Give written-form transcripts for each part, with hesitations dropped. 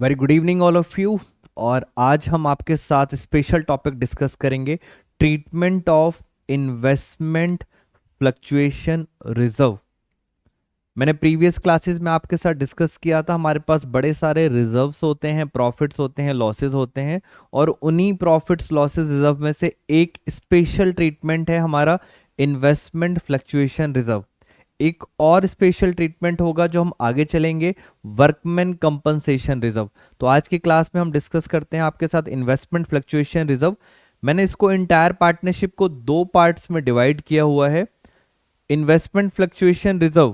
Very good evening all of you. और आज हम आपके साथ स्पेशल टॉपिक डिस्कस करेंगे, treatment of investment fluctuation reserve. मैंने प्रीवियस क्लासेस में आपके साथ डिस्कस किया था, हमारे पास बड़े सारे रिजर्व्स होते हैं, प्रॉफिट्स होते हैं, लॉसेस होते हैं, और उन्हीं प्रॉफिट्स लॉसेस रिजर्व में से एक स्पेशल ट्रीटमेंट है हमारा इन्वेस्टमेंट फ्लक्चुएशन रिजर्व। एक और स्पेशल ट्रीटमेंट होगा जो हम आगे चलेंगे, वर्कमैन कंपनसेशन रिजर्व। तो आज की क्लास में हम डिस्कस करते हैं आपके साथ इन्वेस्टमेंट फ्लक्चुएशन रिजर्व। मैंने इसको इंटायर पार्टनरशिप को दो पार्ट्स में डिवाइड किया हुआ है। इन्वेस्टमेंट फ्लक्चुएशन रिजर्व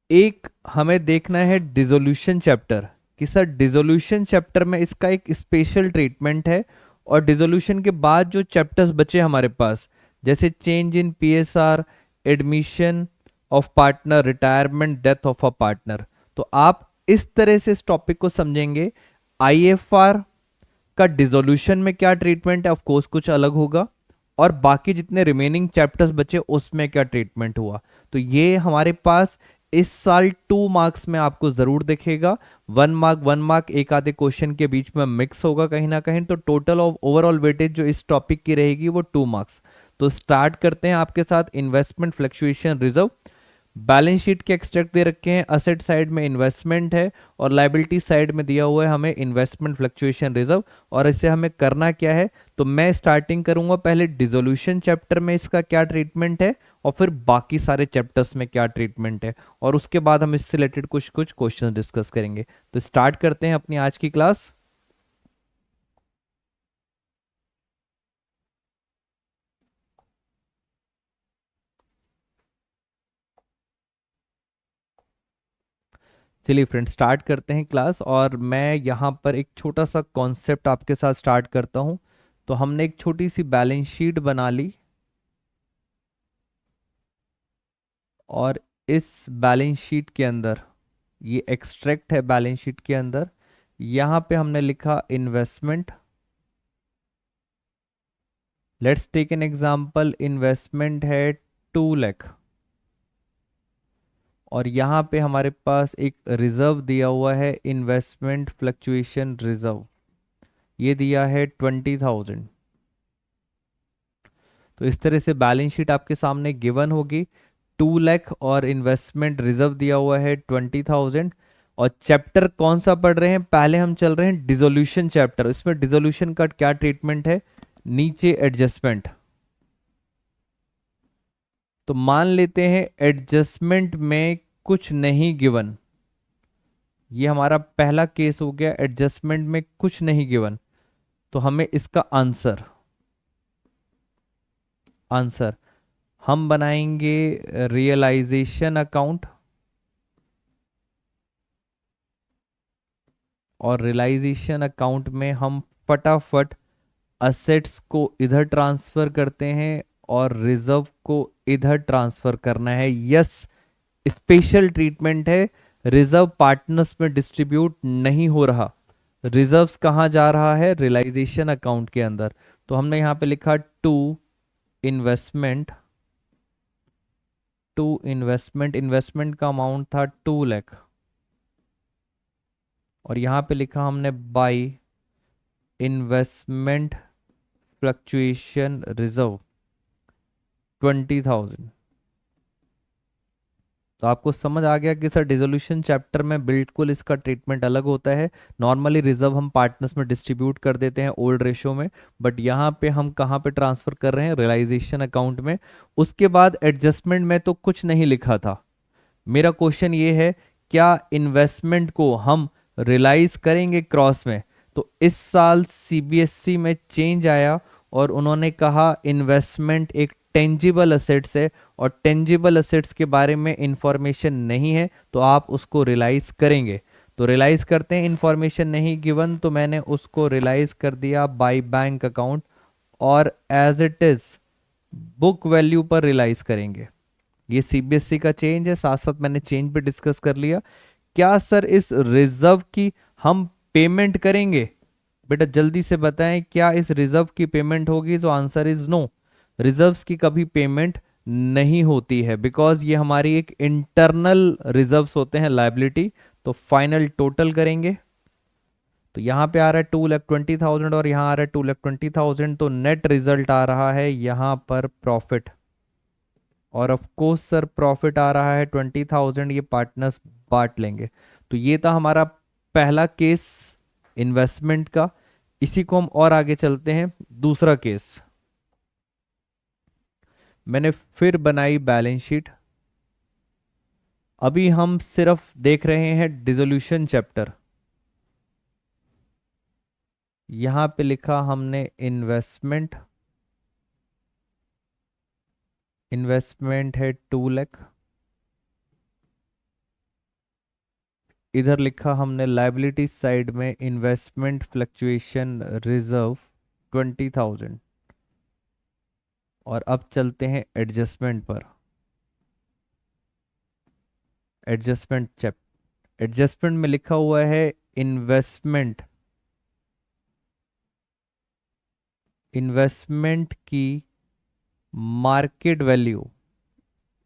एक हमें देखना है डिसोल्यूशन चैप्टर, कि सर डिसोल्यूशन चैप्टर में इसका एक स्पेशल ट्रीटमेंट है, और डिसोल्यूशन के बाद जो चैप्टर्स बचे हमारे पास, जैसे change in PSR, admission of partner, retirement, death of a partner. तो आप इस तरह से इस टॉपिक को समझेंगे। आईएफआर का डिसोल्यूशन में क्या ट्रीटमेंट है, ऑफ कोर्स कुछ अलग होगा, और बाकी जितने रिमेनिंग चैप्टर्स बचे उसमें क्या ट्रीटमेंट हुआ। तो ये हमारे पास इस साल 2 मार्क्स में आपको जरूर दिखेगा। 1 मार्क 1 मार्क एक आधे क्वेश्चन के बीच में मिक्स होगा कहीं ना कहीं, तो टोटल ऑफ ओवरऑल वेटेज जो इस टॉपिक की रहेगी वो 2 मार्क्स। तो स्टार्ट करते हैं आपके साथ investment fluctuation reserve. Balance sheet के एक्सट्रैक्ट दे रखे हैं, असेट साइड में इन्वेस्टमेंट है और लाइबिलिटी साइड में दिया हुआ है हमें इन्वेस्टमेंट फ्लक्चुएशन रिजर्व। और इसे हमें करना क्या है, तो मैं स्टार्टिंग करूंगा पहले डिसोल्यूशन चैप्टर में इसका क्या ट्रीटमेंट है, और फिर बाकी सारे चैप्टर्स में क्या ट्रीटमेंट है, और उसके बाद हम इससे रिलेटेड कुछ कुछ क्वेश्चन डिस्कस करेंगे। तो स्टार्ट करते हैं अपनी आज की क्लास। चलिए फ्रेंड्स, स्टार्ट करते हैं क्लास। और मैं यहाँ पर एक छोटा सा कॉन्सेप्ट आपके साथ स्टार्ट करता हूँ। तो हमने एक छोटी सी बैलेंस शीट बना ली, और इस बैलेंस शीट के अंदर, ये एक्सट्रैक्ट है बैलेंस शीट के अंदर, यहाँ पे हमने लिखा investment. Let's take an example, investment है 2 लाख, और यहाँ पे हमारे पास एक रिजर्व दिया हुआ है, इन्वेस्टमेंट फ्लक्चुएशन रिजर्व, ये दिया है 20,000। तो इस तरह से बैलेंस शीट आपके सामने गिवन होगी। 2 लाख और इन्वेस्टमेंट रिजर्व दिया हुआ है 20,000। और चैप्टर कौन सा पढ़ रहे हैं, पहले हम चल रहे हैं डिसोल्यूशन चैप्टर। इसमें डिसोल्यूशन का क्या ट्रीटमेंट है, नीचे एडजस्टमेंट। तो मान लेते हैं एडजस्टमेंट में कुछ नहीं गिवन, ये हमारा पहला केस हो गया, एडजस्टमेंट में कुछ नहीं गिवन। तो हमें इसका आंसर आंसर हम बनाएंगे रियलाइजेशन अकाउंट, और रियलाइजेशन अकाउंट में हम फटाफट असेट्स को इधर ट्रांसफर करते हैं और रिजर्व को इधर ट्रांसफर करना है। यस, स्पेशल ट्रीटमेंट है, रिजर्व पार्टनर्स में डिस्ट्रीब्यूट नहीं हो रहा, रिजर्व्स कहाँ जा रहा है, रियलाइजेशन अकाउंट के अंदर। तो हमने यहाँ पे लिखा इन्वेस्टमेंट इन्वेस्टमेंट का अमाउंट था 2 लाख, और यहाँ पे लिखा हमने बाई इन्वेस्टमेंट फ्लक्चुएशन रिजर्व 20,000। तो आपको समझ आ गया कि सर डिसोल्यूशन चैप्टर में बिल्कुल इसका ट्रीटमेंट अलग होता है। नॉर्मली रिजर्व हम पार्टनर्स में डिस्ट्रीब्यूट कर देते हैं ओल्ड रेशो में, बट यहाँ पे हम कहाँ पे ट्रांसफर कर रहे हैं, रियलाइजेशन अकाउंट में। उसके बाद एडजस्टमेंट में तो कुछ नहीं लिखा था। मेरा क्वेश्चन ये है, क्या इन्वेस्टमेंट को हम रियलाइज करेंगे क्रॉस में। तो इस साल सीबीएसई में चेंज आया और उन्होंने कहा इन्वेस्टमेंट एक टेंजिबल असेट्स है, और टेंजिबल असेट्स के बारे में इंफॉर्मेशन नहीं है तो आप उसको रियलाइज करेंगे। तो रियलाइज करते हैं, इंफॉर्मेशन नहीं गिवन, तो मैंने उसको रियलाइज कर दिया बाय बैंक अकाउंट, और as it is book value पर रियलाइज करेंगे। ये सीबीएसई का चेंज है, साथ साथ मैंने चेंज पे डिस्कस कर लिया। क्या सर इस रिजर्व की हम पेमेंट करेंगे, बेटा जल्दी से बताएं, क्या इस रिजर्व की पेमेंट होगी। तो आंसर इज नो, रिजर्व्स की कभी पेमेंट नहीं होती है, बिकॉज ये हमारी एक इंटरनल रिजर्व्स होते हैं, लायबिलिटी। तो फाइनल टोटल करेंगे, तो यहाँ पे आ रहा है 2,20,000 और यहाँ आ रहा है 2,20,000, तो नेट रिजल्ट आ रहा है यहाँ पर प्रॉफिट। और ऑफ कोर्स सर प्रॉफिट आ रहा है 20,000, ये पार्टनर्स बांट लेंगे। तो ये था हमारा पहला केस इन्वेस्टमेंट का। इसी को हम और आगे चलते हैं। दूसरा केस, मैंने फिर बनाई बैलेंस शीट। अभी हम सिर्फ देख रहे हैं डिसोल्यूशन चैप्टर। यहां पे लिखा हमने इन्वेस्टमेंट, इन्वेस्टमेंट है 2 लाख। इधर लिखा हमने लायबिलिटी साइड में इन्वेस्टमेंट फ्लक्चुएशन रिजर्व 20,000। और अब चलते हैं एडजस्टमेंट पर। एडजस्टमेंट चैप एडजस्टमेंट में लिखा हुआ है इन्वेस्टमेंट, इन्वेस्टमेंट की market value,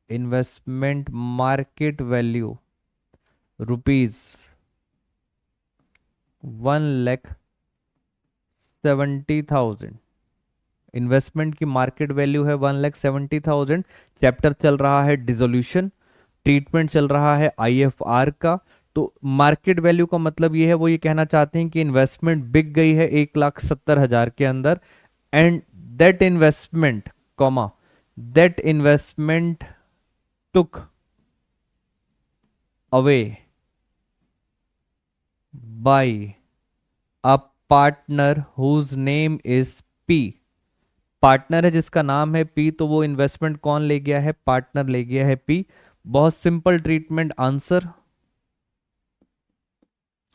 investment market value rupees 1,70,000। Investment की मार्केट वैल्यू है 1,70,000। चैप्टर चल रहा है डिसोल्यूशन, ट्रीटमेंट चल रहा है आईएफआर का। तो मार्केट वैल्यू का मतलब ये है, वो ये कहना चाहते हैं कि इन्वेस्टमेंट बिक गई है 1,70,000 के अंदर, and that investment comma that investment took away by a partner whose name is P. Partner है जिसका नाम है पी, तो वो इन्वेस्टमेंट कौन ले गया है? पार्टनर ले गया है पी। बहुत सिंपल ट्रीटमेंट आंसर।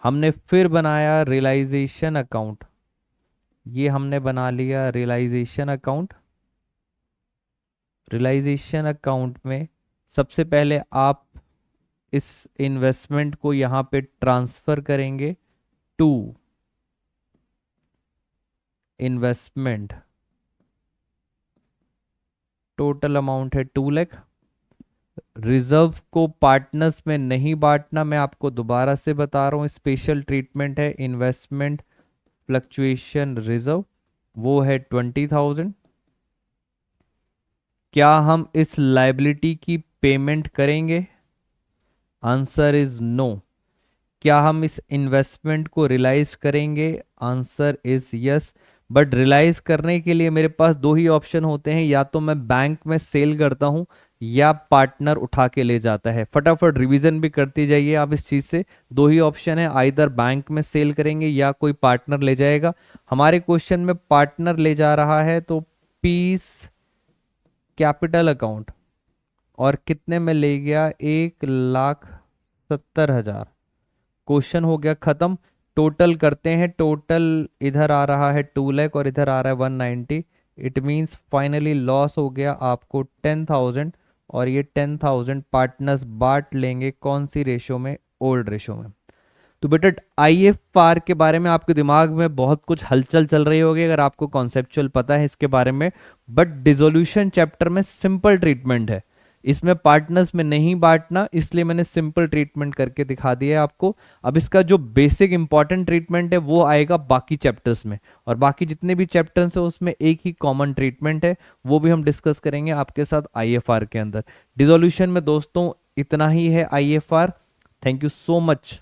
हमने फिर बनाया रियलाइजेशन अकाउंट। ये हमने बना लिया रियलाइजेशन अकाउंट। रियलाइजेशन अकाउंट में सबसे पहले आप इस इन्वेस्टमेंट को यहां पे ट्रांसफर करेंगे टू इन्वेस्टमेंट। टोटल अमाउंट है 2 लाख। रिजर्व को पार्टनर्स में नहीं बांटना, मैं आपको दोबारा से बता रहा हूं, स्पेशल ट्रीटमेंट है इन्वेस्टमेंट फ्लक्चुएशन रिजर्व, वो है 20,000। क्या हम इस लायबिलिटी की पेमेंट करेंगे? Answer is no. क्या हम इस इन्वेस्टमेंट को रियलाइज करेंगे? Answer is yes. But realise करने के लिए मेरे पास दो ही ऑप्शन होते हैं, या तो मैं बैंक में सेल करता हूं या पार्टनर उठा के ले जाता है। फटाफट रिवीजन भी करती जाइए आप इस चीज से। दो ही ऑप्शन है, आइदर बैंक में सेल करेंगे या कोई पार्टनर ले जाएगा। हमारे क्वेश्चन में पार्टनर ले जा रहा है, तो पीस कैपिटल अकाउंट, और कितने में ले गया? 1,70,000। क्वेश्चन हो गया खत्म। टोटल करते हैं। टोटल इधर आ रहा है 2 लाख और इधर आ रहा है 190। इट मींस फाइनली लॉस हो गया आपको 10,000, और ये 10,000 पार्टनर्स बांट लेंगे कौन सी रेशो में? ओल्ड रेशो में। तो बेटा आईएफआर के बारे में आपके दिमाग में बहुत कुछ हलचल चल रही होगी अगर आपको कॉन्सेप्चुअल पता है इसके बारे में। बट डिसोल्यूशन चैप्टर में सिंपल ट्रीटमेंट है, इसमें पार्टनर्स में नहीं बांटना, इसलिए मैंने सिंपल ट्रीटमेंट करके दिखा दिया है आपको। अब इसका जो बेसिक इंपॉर्टेंट ट्रीटमेंट है वो आएगा बाकी चैप्टर्स में, और बाकी जितने भी चैप्टर्स हैं उसमें एक ही कॉमन ट्रीटमेंट है, वो भी हम डिस्कस करेंगे आपके साथ आईएफआर के अंदर। डिसोल्यूशन में दोस्तों इतना ही है IFR. Thank you so much.